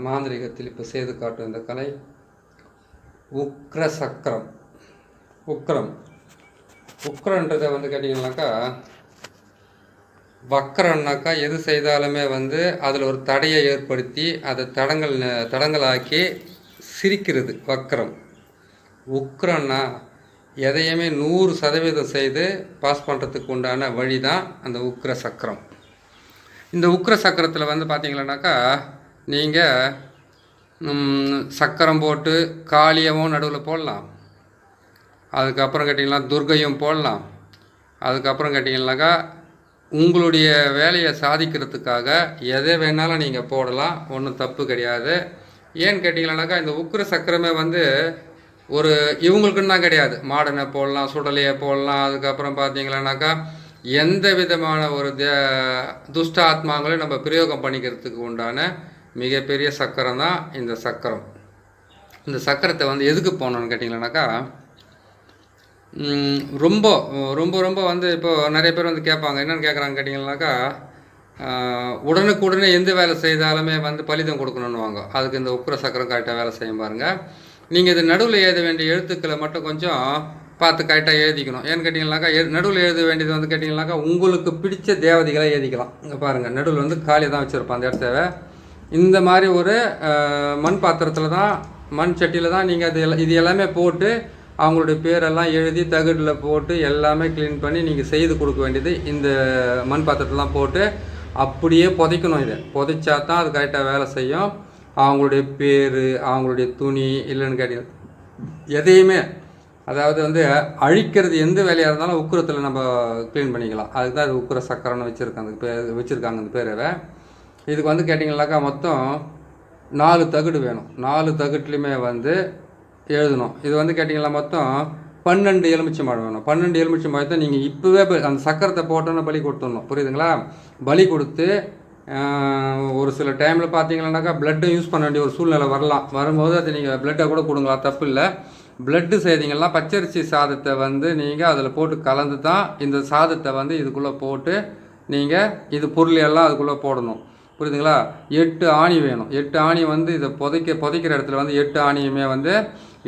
மாந்திரிகத்தில் இப்போ செய்து காட்டும் இந்த கலை உக்ர சக்கரம். உக்ரன்றதை கேட்டிங்கன்னாக்கா, வக்கரம்னாக்கா எது செய்தாலுமே அதில் ஒரு தடையை ஏற்படுத்தி அதை தடங்களாக்கி சிரிக்கிறது வக்கரம். உக்ரன்னா எதையுமே 100% செய்து பாஸ் பண்ணுறதுக்கு உண்டான வழி தான் அந்த உக்ர சக்கரம். இந்த உக்ர சக்கரத்தில் பார்த்தீங்கன்னாக்கா, நீங்கள் சக்கரம் போட்டு காளியவும் நடுவில் போடலாம், அதுக்கப்புறம் கேட்டிங்கன்னா துர்கையும் போடலாம், அதுக்கப்புறம் கேட்டிங்கன்னாக்கா உங்களுடைய வேலையை சாதிக்கிறதுக்காக எதை வேணாலும் நீங்கள் போடலாம், ஒன்றும் தப்பு கிடையாது. ஏன்னு கேட்டிங்கன்னாக்கா, இந்த உக்ர சக்கரமே ஒரு இவங்களுக்குன்னு தான் கிடையாது. மாடனை போடலாம், சுடலையை போடலாம், அதுக்கப்புறம் பார்த்தீங்கன்னாக்கா எந்த விதமான ஒரு துஷ்ட ஆத்மாங்களையும் நம்ம பிரயோகம் பண்ணிக்கிறதுக்கு உண்டான மிகப்பெரிய சக்கரம் தான் இந்த சக்கரம். இந்த சக்கரத்தை எதுக்கு போகணுன்னு கேட்டிங்கன்னாக்கா, ரொம்ப ரொம்ப ரொம்ப இப்போது நிறைய பேர் கேட்பாங்க. என்னென்னு கேட்குறாங்க கேட்டிங்கன்னாக்கா, உடனுக்குடனே எந்த வேலை செய்தாலுமே பலிதம் கொடுக்கணுன்னுவாங்க. அதுக்கு இந்த உக்ர சக்கரம் கரெக்டாக வேலை செய்யும் பாருங்கள். நீங்கள் இது நடுவில் எழுத வேண்டிய எழுத்துக்களை மட்டும் கொஞ்சம் பார்த்து கரெக்டாக எழுதிக்கணும். ஏன்னு கேட்டிங்கன்னாக்கா, நடுவில் எழுத வேண்டியது கேட்டிங்கன்னாக்கா உங்களுக்கு பிடிச்ச தேவதைகளை எழுதிக்கலாம். இங்கே பாருங்கள், நடுவில் காலி தான் வச்சுருப்பான் அந்த இடத்த. இந்த மாதிரி ஒரு மண் பாத்திரத்தில் தான், மண் சட்டியில் தான் நீங்கள் இது எல்லாமே போட்டு அவங்களுடைய பேரெல்லாம் எழுதி தகடில் போட்டு எல்லாமே க்ளீன் பண்ணி நீங்கள் செய்து கொடுக்க வேண்டியது இந்த மண் பாத்திரத்தில் தான் போட்டு அப்படியே புதைக்கணும். இதை புதைச்சா தான் அது கரெக்டாக வேலை செய்யும். அவங்களுடைய பேர், அவங்களுடைய துணி இல்லைன்னு கேட்டீங்க எதையுமே, அதாவது அழிக்கிறது எந்த வேலையாக இருந்தாலும் உக்குரத்தில் நம்ம க்ளீன் பண்ணிக்கலாம். அதுக்கு தான் அது உக்குர சக்கரம்னு வச்சுருக்காங்க அந்த பேரை. இதுக்கு கேட்டிங்கனாக்கா மொத்தம் 4 தகடு வேணும். 4 தகட்டுலையுமே எழுதணும். இது கேட்டிங்கன்னா மொத்தம் 12 எலுமிச்சம்பழம் வேணும். 12 எலுமிச்சம்பழத்தை நீங்கள் இப்போவே அந்த சக்கரத்தை போட்டோன்னு பலி கொடுத்துடணும். புரியுதுங்களா? பலி கொடுத்து ஒரு சில டைமில் பார்த்தீங்கன்னாக்கா பிளட்டும் யூஸ் பண்ண வேண்டிய ஒரு சூழ்நிலை வரும்போது அது நீங்கள் பிளட்டை கூட கொடுங்களா, தப்பு இல்லை. பிளட்டு செய்திங்கன்னா பச்சரிசி சாதத்தை நீங்கள் அதில் போட்டு கலந்து தான் இந்த சாதத்தை இதுக்குள்ளே போட்டு நீங்கள் இது பொருள் எல்லாம் அதுக்குள்ளே போடணும். புரியுதுங்களா? 8 ஆணி வேணும். 8 ஆணி இதை புதைக்கிற இடத்துல 8 ஆணியுமே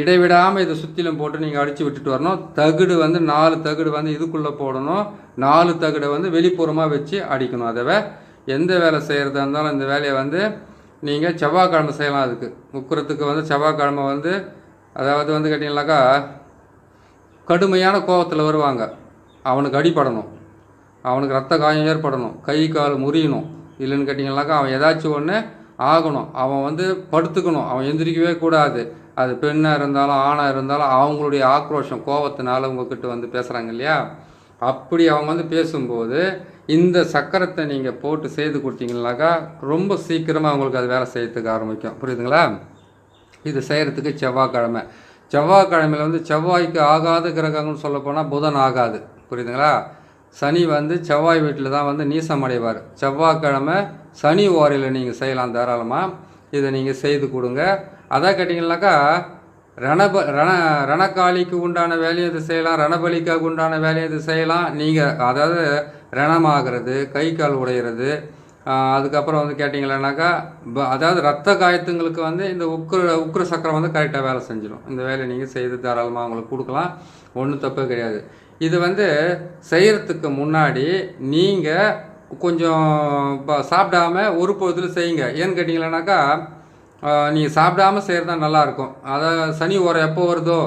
இடைவிடாமல் இதை சுற்றிலும் போட்டு நீங்கள் அடித்து விட்டுட்டு வரணும். தகுடு 4 தகுடு இதுக்குள்ளே போடணும். 4 தகுடை வெளிப்புறமாக வச்சு அடிக்கணும். அதை எந்த வேலை செய்கிறதா இருந்தாலும் இந்த வேலையை நீங்கள் செவ்வாய்க்கிழமை செய்யலாம். அதுக்கு உக்குரத்துக்கு செவ்வாய்க்கிழமை அதாவது கேட்டிங்கனாக்கா கடுமையான கோபத்தில் வருவாங்க. அவனுக்கு அடிப்படணும், அவனுக்கு ரத்த காயம் ஏற்படணும், கை கால் முறியணும். இல்லைன்னு கேட்டிங்கனாக்கா அவன் ஏதாச்சும் ஒன்று ஆகணும். அவன் படுத்துக்கணும், அவன் எந்திரிக்கவே கூடாது. அது பெண்ணாக இருந்தாலும் ஆணாக இருந்தாலும் அவங்களுடைய ஆக்ரோஷம் கோபத்தினால உங்கள்கிட்ட பேசுகிறாங்க இல்லையா, அப்படி அவங்க பேசும்போது இந்த சக்கரத்தை நீங்கள் போட்டு செய்து கொடுத்தீங்கன்னாக்கா ரொம்ப சீக்கிரமாக அவங்களுக்கு அது வேலை செய்யறதுக்கு ஆரம்பிக்கும். புரியுதுங்களா? இது செய்கிறதுக்கு செவ்வாய்க்கிழமையில் செவ்வாய்க்கு ஆகாத கிரகங்கள்னு சொல்லப்போனால் புதன் ஆகாது. புரியுதுங்களா? சனி செவ்வாய் வீட்டில் தான் நீசம் அடைவார். செவ்வாய்க்கிழமை சனி ஓரையில் நீங்கள் செய்யலாம் தாராளமாக. இதை நீங்கள் செய்து கொடுங்க. அதான் கேட்டிங்கன்னாக்கா ரணகாலிக்கு உண்டான வேலையை இது செய்யலாம், ரணபலிக்காக உண்டான வேலையை இது செய்யலாம். நீங்கள் அதாவது ரணமாகிறது, கை கால் உடையிறது, அதுக்கப்புறம் கேட்டிங்கன்னாக்கா அதாவது ரத்த காயத்துங்களுக்கு இந்த உக்ர சக்கரம் கரெக்டாக வேலை செஞ்சிடும். இந்த வேலையை நீங்கள் செய்து தாராளமாக அவங்களுக்கு கொடுக்கலாம், ஒன்றும் தப்பு கிடையாது. இது செய்கிறதுக்கு முன்னாடி நீங்கள் கொஞ்சம் சாப்பிடாம ஒரு பொழுதுல செய்யுங்க. ஏன்னு கேட்டிங்கன்னாக்கா நீங்கள் சாப்பிடாமல் செய்கிறது தான் நல்லாயிருக்கும். அதாவது சனி ஓரம் எப்போ வருதோ,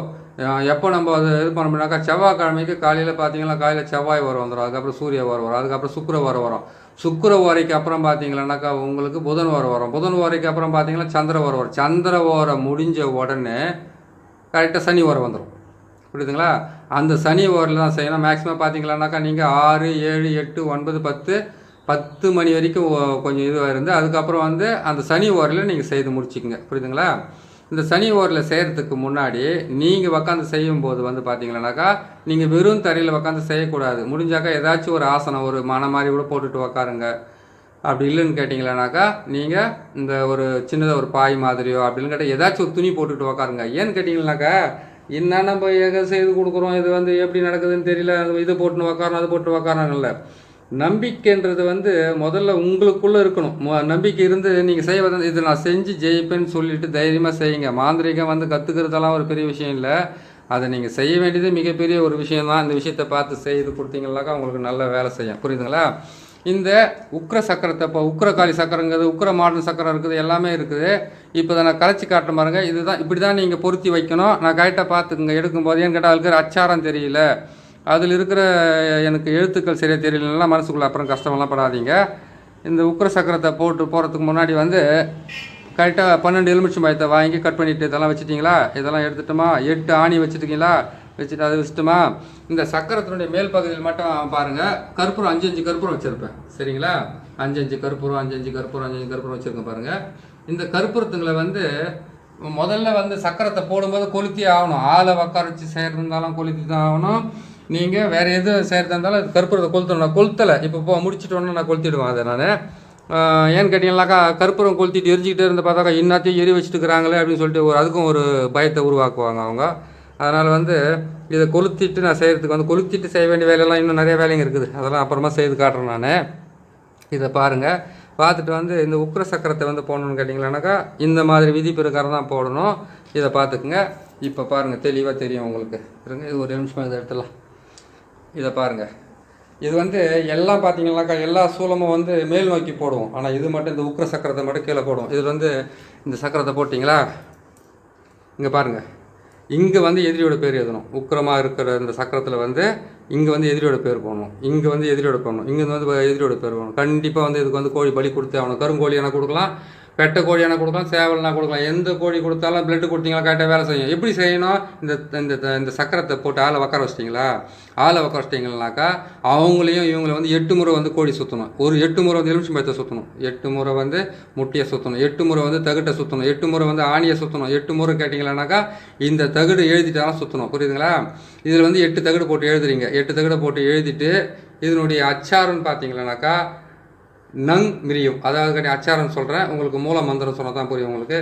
எப்போ நம்ம அது இது பண்ணோம்னாக்கா செவ்வாய்க்கிழமைக்கு காலையில் பார்த்தீங்கன்னா காலையில் செவ்வாய் ஓரம் வந்துடும், அதுக்கப்புறம் சூரிய ஓரம் வரும், அதுக்கப்புறம் சுக்கிர ஓரம் வரும். சுக்கிர ஓரைக்கு அப்புறம் பார்த்தீங்கன்னாக்கா உங்களுக்கு புதன் ஓரம் வரும். புதன் ஓரைக்கு அப்புறம் பார்த்தீங்கன்னா சந்திர ஓரம் வரும். சந்திர ஓரம் முடிஞ்ச உடனே கரெக்டாக சனி ஓரம் வந்துடும். புரியுதுங்களா? அந்த சனி ஓரில் தான் செய்யணும். மேக்ஸிமம் பார்த்தீங்கன்னாக்கா நீங்கள் 6, 7, 8, 9, 10 மணி வரைக்கும் கொஞ்சம் இதுவாக இருந்து அதுக்கப்புறம் அந்த சனி ஓரில் நீங்கள் செய்து முடிச்சிக்கங்க. புரியுதுங்களா? இந்த சனி ஓரில் செய்கிறதுக்கு முன்னாடி நீங்கள் உக்காந்து செய்யும்போது பார்த்தீங்கன்னாக்கா நீங்கள் வெறும் தரையில் உக்காந்து செய்யக்கூடாது. முடிஞ்சாக்கா ஏதாச்சும் ஒரு ஆசனம், ஒரு மன மாதிரி கூட போட்டுட்டு உக்காருங்க. அப்படி இல்லைன்னு கேட்டிங்களானாக்கா நீங்கள் இந்த ஒரு சின்னதாக ஒரு பாய் மாதிரியோ அப்படின்னு கேட்டால் ஏதாச்சும் ஒரு துணி போட்டுட்டு உக்காருங்க. ஏன்னு கேட்டிங்கன்னாக்கா என்ன நம்ம எங்கே செய்து கொடுக்குறோம், இது எப்படி நடக்குதுன்னு தெரியல, இதை போட்டுன்னு உக்காரணும், அது போட்டு உக்காரணும் இல்லை. நம்பிக்கைன்றது வந்து முதல்ல உங்களுக்குள்ளே இருக்கணும். நம்பிக்கை இருந்து நீங்கள் செய்வது இது நான் செஞ்சு ஜெயிப்பேன்னு சொல்லிட்டு தைரியமாக செய்யுங்க. மாந்திரிகம் வந்து கற்றுக்கிறதெல்லாம் ஒரு பெரிய விஷயம் இல்லை. அதை நீங்கள் செய்ய வேண்டியது மிகப்பெரிய ஒரு விஷயந்தான். இந்த விஷயத்தை பார்த்து செய்து கொடுத்தீங்கன்னாக்கா உங்களுக்கு நல்ல வேலை செய்யும். புரியுதுங்களா? இந்த உக்கிர சக்கரத்தை இப்போ உக்கிரகாளி சக்கரங்கிறது உக்கிர மாடல் சக்கரம் இருக்குது, எல்லாமே இருக்குது. இப்போ தான் நான் கரைச்சி காட்டுற பாருங்க. இதுதான் இப்படி தான் நீங்கள் பொருத்தி வைக்கணும். நான் கரெக்டாக பார்த்துக்குங்க. எடுக்கும்போது ஏன்னு கேட்டால் இருக்கிற அச்சாரம் தெரியல, அதில் இருக்கிற எனக்கு எழுத்துக்கள் சரியாக தெரியலன்னா மனசுக்குள்ளே அப்புறம் கஷ்டமெல்லாம் படாதீங்க. இந்த உக்கிர சக்கரத்தை போட்டு போகிறதுக்கு முன்னாடி வந்து கரெக்டாக 12 எலுமிச்சம்பழத்தை வாங்கி கட் பண்ணிவிட்டு இதெல்லாம் வச்சுட்டிங்களா? இதெல்லாம் எடுத்துட்டோமா? 8 ஆணி வச்சுட்டிங்களா? வச்சுட்டு அதை வச்சுட்டுமா? இந்த சக்கரத்தினுடைய மேல் பகுதியில் மட்டும் பாருங்கள், கற்பூரம் 5 கற்பூரம் வச்சுருப்பேன். சரிங்களா? 5 கற்பூரம் 5 கற்பூரம் 5 கற்பூரம் வச்சுருக்கேன் பாருங்கள். இந்த கற்பூரத்துங்களை வந்து முதல்ல வந்து சக்கரத்தை போடும்போது கொளுத்தி ஆகணும். ஆளை உட்கார வச்சு செய்கிறதுனாலும் கொளுத்தி தான் ஆகணும். நீங்கள் வேறு எது செய்கிறதா இருந்தாலும் கற்பூரத்தை கொளுத்தணும். நான் கொளுத்தலை, இப்போ முடிச்சுட்டோன்னு நான் கொளுத்திடுவேன் அதை நான். ஏன்னு கேட்டிங்கனாக்கா கற்பூரம் கொளுத்திட்டு எரிஞ்சிக்கிட்டே இருந்து பார்த்தாக்கா இன்னத்தையும் எரி வச்சுட்டு இருக்கிறாங்களே அப்படின்னு சொல்லிட்டு அதுக்கும் ஒரு பயத்தை உருவாக்குவாங்க அவங்க. அதனால் வந்து இதை கொளுத்திட்டு நான் செய்கிறதுக்கு வந்து கொளுத்திட்டு செய்ய வேண்டிய வேலையெல்லாம் இன்னும் நிறைய வேலைங்க இருக்குது. அதெல்லாம் அப்புறமா செய்து காட்டுறேன் நான். இதை பாருங்கள். பார்த்துட்டு வந்து இந்த உக்கிர சக்கரத்தை வந்து போடணுன்னு கேட்டிங்களானாக்கா இந்த மாதிரி விதி பிரகாரம் தான் போடணும். இதை பார்த்துக்குங்க. இப்போ பாருங்கள், தெளிவாக தெரியும் உங்களுக்கு. இருங்க, இது ஒரு நிமிஷம் இதை எடுத்துடலாம். இதை பாருங்கள். இது வந்து எல்லாம் பார்த்தீங்கன்னாக்கா எல்லா சூலமும் வந்து மேல் நோக்கி போடுவோம். ஆனால் இது மட்டும் இந்த உக்கிர சக்கரத்தை மட்டும் கீழே போடுவோம். இதில் வந்து இந்த சக்கரத்தை போட்டிங்களா? இங்கே பாருங்கள், இங்கே வந்து எதிரியோட பேர் எழுதணும். உக்கிரமாக இருக்கிற இந்த சக்கரத்தில் வந்து இங்கே வந்து எதிரியோட பேர் போடணும், இங்கே வந்து எதிரியோட போடணும், இங்கே வந்து எதிரியோட பேர் போடணும். கண்டிப்பாக வந்து இதுக்கு வந்து கோழி பலி கொடுத்து ஆகணும். கருங்கோழி என்ன கொடுக்கலாம், பெட்டை கோழியான கொடுக்கலாம், சேவல்னா கொடுக்கலாம். எந்த கோழி கொடுத்தாலும் பிளட்டு கொடுத்தீங்களா கரெக்டாக வேலை செய்யும். எப்படி செய்யணும்? இந்த சக்கரத்தை போட்டு ஆளை உட்கார வச்சிட்டிங்களா? ஆளை உட்கார வச்சிட்டிங்கனாக்கா அவங்களையும் இவங்களை வந்து 8 முறை வந்து கோழி சுற்றணும். ஒரு 8 முறை வந்து எலுமிச்சம்பழத்தை சுற்றணும், 8 முறை வந்து முட்டியை சுற்றணும், 8 முறை வந்து தகுட்டை சுற்றணும், 8 முறை வந்து ஆணியை சுற்றணும். 8 முறை கேட்டிங்களானாக்கா இந்த தகுடு எழுதிட்டாலும் சுற்றணும். புரியுதுங்களா? இதில் வந்து 8 தகுடு போட்டு எழுதுறீங்க. 8 தகுடை போட்டு எழுதிட்டு இதனுடைய அச்சாரம்னு பார்த்தீங்களானாக்கா நங் மிரியும். அதாவது கட்டி அச்சாரம் சொல்கிறேன், உங்களுக்கு மூல மந்திரம் சொன்னால் தான் புரியும் உங்களுக்கு.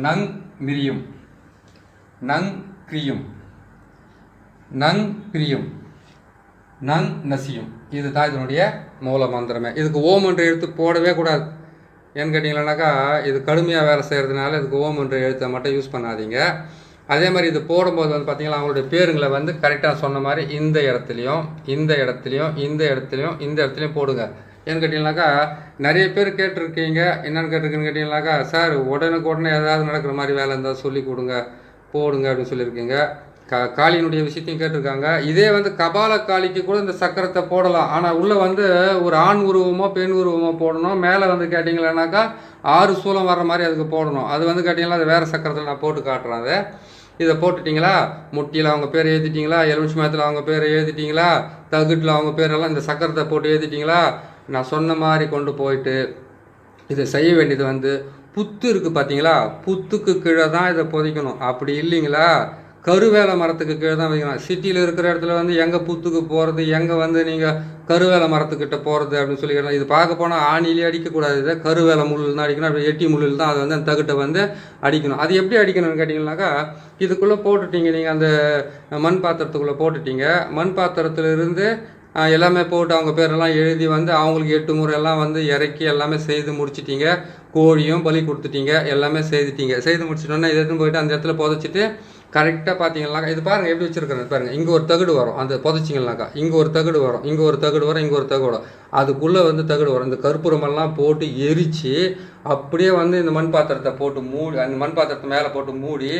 நங் மிரியும், நங் கிரியும், நங் பிரியும், நங் நசியும். இது தான் இதனுடைய மூல மந்திரமே. இதுக்கு ஓம் என்ற எழுத்து போடவே கூடாது. ஏன்னு கேட்டிங்களானாக்கா இது கடுமையாக வேலை செய்கிறதுனால இதுக்கு ஓம் என்ற எழுத்தை மட்டும் யூஸ் பண்ணாதீங்க. அதே மாதிரி இது போடும்போது வந்து பார்த்தீங்கன்னா அவங்களுடைய பேருங்களை வந்து கரெக்டாக சொன்ன மாதிரி இந்த இடத்துலையும் இந்த இடத்துலையும் இந்த இடத்துலையும் இந்த இடத்துலையும் போடுங்க. ஏன்னு கேட்டிங்கனாக்கா நிறைய பேர் கேட்டிருக்கீங்க. என்னென்னு கேட்டிருக்குன்னு கேட்டிங்கனாக்கா, சார் உடனே ஏதாவது நடக்கிற மாதிரி வேலை இருந்தால் சொல்லி கொடுங்க போடுங்க அப்படின்னு சொல்லியிருக்கீங்க. காளியினுடைய விஷயத்தையும் கேட்டிருக்காங்க. இதே வந்து கபால காளிக்கு கூட இந்த சக்கரத்தை போடலாம். ஆனால் உள்ளே வந்து ஒரு ஆண் உருவமோ பெண் உருவமோ போடணும். மேலே வந்து கேட்டிங்களானாக்கா 6 சூலம் வர்ற மாதிரி அதுக்கு போடணும். அது வந்து கேட்டிங்கன்னா அது வேறு சக்கரத்தில் நான் போட்டு காட்டுறேன். அதை இதை போட்டுட்டிங்களா? முட்டியில் அவங்க பேர் எழுதிட்டிங்களா? எலுமிச்சம்பழத்தில் அவங்க பேர் எழுதிட்டிங்களா? தகுட்டில் அவங்க பேரெல்லாம் இந்த சக்கரத்தை போட்டு எழுதிட்டிங்களா? நான் சொன்ன மாதிரி கொண்டு போயிட்டு இதை செய்ய வேண்டியது வந்து புத்து இருக்குது பார்த்தீங்களா? புத்துக்கு கீழே தான் இதை புதைக்கணும். அப்படி இல்லைங்களா கருவேல மரத்துக்கு கீழே தான் வைக்கணும். சிட்டியில் இருக்கிற இடத்துல வந்து எங்கே புத்துக்கு போகிறது, எங்கே வந்து நீங்கள் கருவேல மரத்துக்கிட்ட போகிறது அப்படின்னு சொல்லிக்கிறோம். இது பார்க்க போனால் ஆணிலே அடிக்கக்கூடாது. இதை கருவேல முள்ளில் தான் அடிக்கணும். அப்படி எட்டி முள்ளில் தான் அது வந்து அந்த தகுட்டை வந்து அடிக்கணும். அது எப்படி அடிக்கணும்னு கேட்டிங்கனாக்கா இதுக்குள்ளே போட்டுட்டீங்க. நீங்கள் அந்த மண் பாத்திரத்துக்குள்ளே போட்டுட்டீங்க. மண் பாத்திரத்துலேருந்து எல்லாமே போட்டு அவங்க பேரெல்லாம் எழுதி வந்து அவங்களுக்கு 8 முறை எல்லாம் வந்து இறக்கி எல்லாமே செய்து முடிச்சிட்டிங்க. கோழியும் பலி கொடுத்துட்டீங்க, எல்லாமே செய்துட்டீங்க. செய்து முடிச்சிட்டோன்னா இதை எடுத்துன்னு போயிட்டு அந்த இடத்துல புதைச்சிட்டு கரெக்டாக பார்த்தீங்கன்னாக்கா இது பாருங்கள் எப்படி வச்சுருக்கிறேன் பாருங்கள். இங்கே ஒரு தகுடு வரும், அந்த புதைச்சிங்கனாக்கா இங்கே ஒரு தகுடு வரும், இங்கே ஒரு தகுடு வரும், இங்கே ஒரு தகுடு வரும். அதுக்குள்ளே வந்து தகுடு வரும். இந்த கற்பூரமெல்லாம் போட்டு எரித்து அப்படியே வந்து இந்த மண் பாத்திரத்தை போட்டு மூடி, அந்த மண் பாத்திரத்தை மேலே போட்டு மூடி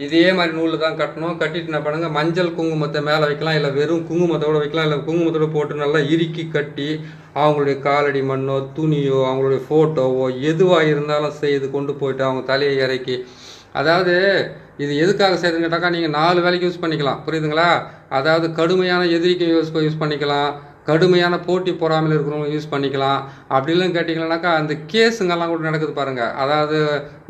இதே மாதிரி நூலில் தான் கட்டணும். கட்டிட்டு என்ன பண்ணுங்க, மஞ்சள் குங்குமத்தை மேலே வைக்கலாம், இல்லை வெறும் குங்குமத்தோடு வைக்கலாம், இல்லை குங்குமத்தோடு போட்டு நல்லா இறுக்கி கட்டி அவங்களுடைய காலடி மண்ணோ துணியோ அவங்களுடைய ஃபோட்டோவோ எதுவாக இருந்தாலும் செய்து கொண்டு போயிட்டு அவங்க தலையை இறக்கி, அதாவது இது எதுக்காக செய்யுதுன்னு கேட்டாக்கா நீங்கள் 4 வேலைக்கு யூஸ் பண்ணிக்கலாம். புரியுதுங்களா? அதாவது கடுமையான எதிரிக்கு யூஸ் பண்ணிக்கலாம், கடுமையான போட்டி பொறாமல் இருக்கிறவங்க யூஸ் பண்ணிக்கலாம். அப்படி இல்லைன்னு கேட்டிங்கன்னாக்கா அந்த கேஸுங்கெல்லாம் கூட நடக்குது பாருங்கள். அதாவது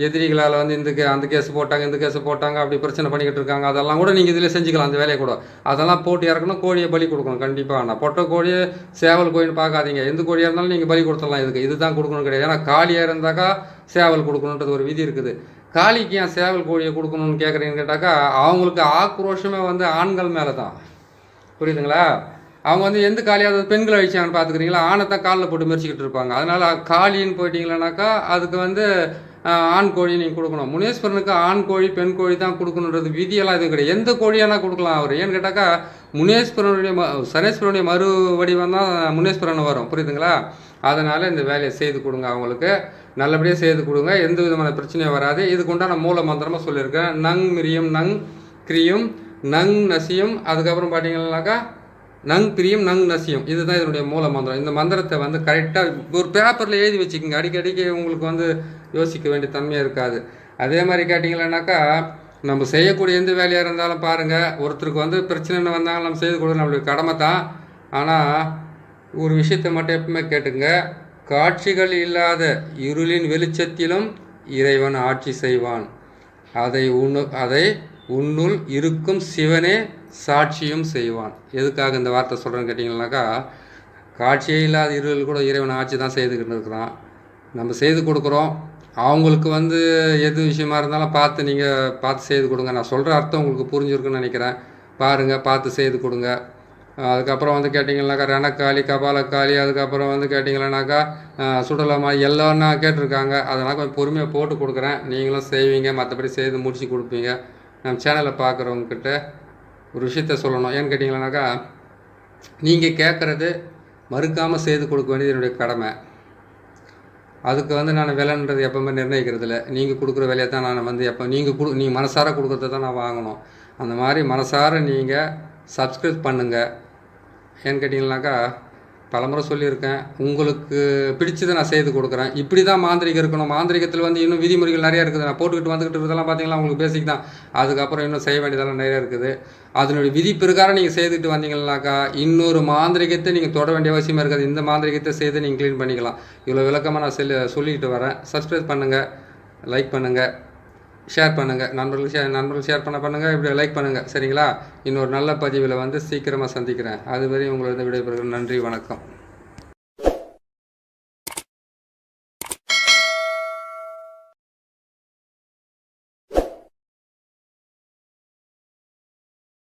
எதிரிகளால் வந்து அந்த கேஸ் போட்டாங்க, இந்த கேஸ் போட்டாங்க, அப்படி பிரச்சனை பண்ணிக்கிட்டு இருக்காங்க. அதெல்லாம் கூட நீங்கள் இதில் செஞ்சுக்கலாம். அந்த வேலையை கூட அதெல்லாம் போட்டு இறக்கணும். கோழியை பலி கொடுக்கணும் கண்டிப்பாக. நான் பொட்டை கோழியை சேவல் கோழின்னு பார்க்காதீங்க. எந்த கோழியாக இருந்தாலும் நீங்கள் பலி கொடுத்துடலாம். இதுதான் கொடுக்கணும் கிடையாது. ஏன்னா காளியாக இருந்தாக்கா சேவல் கொடுக்கணுன்றது ஒரு விதி இருக்குது. காளிக்கு ஏன் சேவல் கோழியை கொடுக்கணும்னு கேட்குறீங்கன்னு கேட்டாக்கா அவங்களுக்கு ஆக்ரோஷமே வந்து ஆண்கள் மேலே தான். புரியுதுங்களா? அவங்க வந்து எந்த காளியாவது பெண்களை அழிச்சாங்கன்னு பார்த்துக்கிறீங்களா, ஆணை தான் காலில் போட்டு மெரிச்சிக்கிட்டு இருப்பாங்க. அதனால் காளின்னு போயிட்டீங்களானாக்கா அதுக்கு வந்து ஆண் கோழி நீங்கள் கொடுக்கணும். முனீஸ்வரனுக்கு ஆண் கோழி பெண் கோழி தான் கொடுக்கணுன்றது விதியெல்லாம் எதுவும் கிடையாது. எந்த கோழியானா கொடுக்கலாம் அவர். ஏன்னு கேட்டாக்கா முனீஸ்வரனுடைய சனீஸ்வரனுடைய மறு வடிவம் தான் முனீஸ்வரன் வரும், புரியுதுங்களா? அதனால் இந்த வேலையை செய்து கொடுங்க, அவங்களுக்கு நல்லபடியாக செய்து கொடுங்க, எந்த விதமான பிரச்சனையும் வராது. இதுக்கு உண்டான மூல மந்திரமாக சொல்லியிருக்கேன். நங் மிரியும் நங் கிரியும் நங் நசியும், அதுக்கப்புறம் பார்த்தீங்கன்னாக்கா நங் பிரியும் நங் நசியும், இதுதான் இதனுடைய மூல மந்திரம். இந்த மந்திரத்தை வந்து கரெக்டாக ஒரு பேப்பரில் எழுதி வச்சுக்கோங்க. அடிக்கடிக்கு உங்களுக்கு வந்து யோசிக்க வேண்டிய தன்மையாக இருக்காது. அதே மாதிரி கேட்டிங்களானாக்கா நம்ம செய்யக்கூடிய எந்த வேலையாக இருந்தாலும் பாருங்கள், ஒருத்தருக்கு வந்து பிரச்சனைன்னு வந்தாலும் நம்ம செய்து கொடுக்க நம்மளுடைய கடமை தான். ஆனால் ஒரு விஷயத்தை மட்டும் எப்பவுமே கேட்டுங்க, காட்சிகள் இல்லாத இருளின் வெளிச்சத்திலும் இறைவன் ஆட்சி செய்வான். அதை உன்னுள் இருக்கும் சிவனே சாட்சியும் செய்வான். எதுக்காக இந்த வார்த்தை சொல்கிறேன்னு கேட்டிங்கன்னாக்கா, காட்சியே இல்லாத இருளில் கூட இறைவன் ஆட்சி தான் செய்துக்கிட்டு இருக்கிறான். நம்ம செய்து கொடுக்குறோம். அவங்களுக்கு வந்து எது விஷயமா இருந்தாலும் பார்த்து செய்து கொடுங்க. நான் சொல்கிற அர்த்தம் உங்களுக்கு புரிஞ்சிருக்குன்னு நினைக்கிறேன். பாருங்கள், பார்த்து செய்து கொடுங்க. அதுக்கப்புறம் வந்து கேட்டிங்கன்னாக்கா ரணக்காளி கபாலக்காளி, அதுக்கப்புறம் வந்து கேட்டிங்கன்னாக்கா சுடலமா எல்லாம் நான் கேட்டிருக்காங்க. அதெல்லாம் கொஞ்சம் பொறுமையாக போட்டு கொடுக்குறேன், நீங்களும் செய்வீங்க, மற்றபடி செய்து முடிச்சு கொடுப்பீங்க. நம்ம சேனலை பார்க்குறவங்கக்கிட்ட ஒரு விஷயத்த சொல்லணும். ஏன்னு கேட்டிங்கன்னாக்கா நீங்கள் கேட்குறது மறுக்காமல் செய்து கொடுக்க வேண்டியது என்னுடைய கடமை. அதுக்கு வந்து நான் விலைன்றது எப்போவுமே நிர்ணயிக்கிறது இல்லை. நீங்கள் கொடுக்குற விலையை தான் நான் வந்து நீங்கள் மனசார கொடுக்குறத தான் நான் வாங்கணும். அந்த மாதிரி மனசார நீங்கள் சப்ஸ்கிரைப் பண்ணுங்கள். ஏன்னு கேட்டிங்கன்னாக்கா பலமுறை சொல்லியிருக்கேன், உங்களுக்கு பிடிச்சதை நான் செய்து கொடுக்குறேன். இப்படி தான் மாந்திரிகம் இருக்கணும். மாந்திரிகத்தில் வந்து இன்னும் விதிமுறைகள் நிறையா இருக்குது. நான் போட்டுக்கிட்டு வந்துக்கிட்டு இருக்கிறதெல்லாம் பார்த்தீங்கன்னா உங்களுக்கு பேசிக் தான். அதுக்கப்புறம் இன்னும் செய்ய வேண்டியதெல்லாம் நிறையா இருக்குது. அதனுடைய விதி பிரகாரம் நீங்கள் செய்துக்கிட்டு வந்தீங்கன்னாக்கா இன்னொரு மாந்திரிகத்தை நீங்கள் தொட வேண்டிய அவசியமாக இருக்காது. இந்த மாந்திரிகத்தை செய்து நீங்கள் க்ளீன் பண்ணிக்கலாம். இவ்வளோ விளக்கமாக நான் சொல்லிக்கிட்டு வரேன். சப்ஸ்கிரைப் பண்ணுங்கள், லைக் பண்ணுங்கள், ஷேர் பண்ணுங்கள். நண்பர்கள் ஷேர் பண்ணுங்கள், இப்படி லைக் பண்ணுங்கள், சரிங்களா? இன்னொரு நல்ல பதிவில் வந்து சீக்கிரமாக சந்திக்கிறேன். அதுவரை உங்களது விடைபெறுகிறேன். நன்றி, வணக்கம்.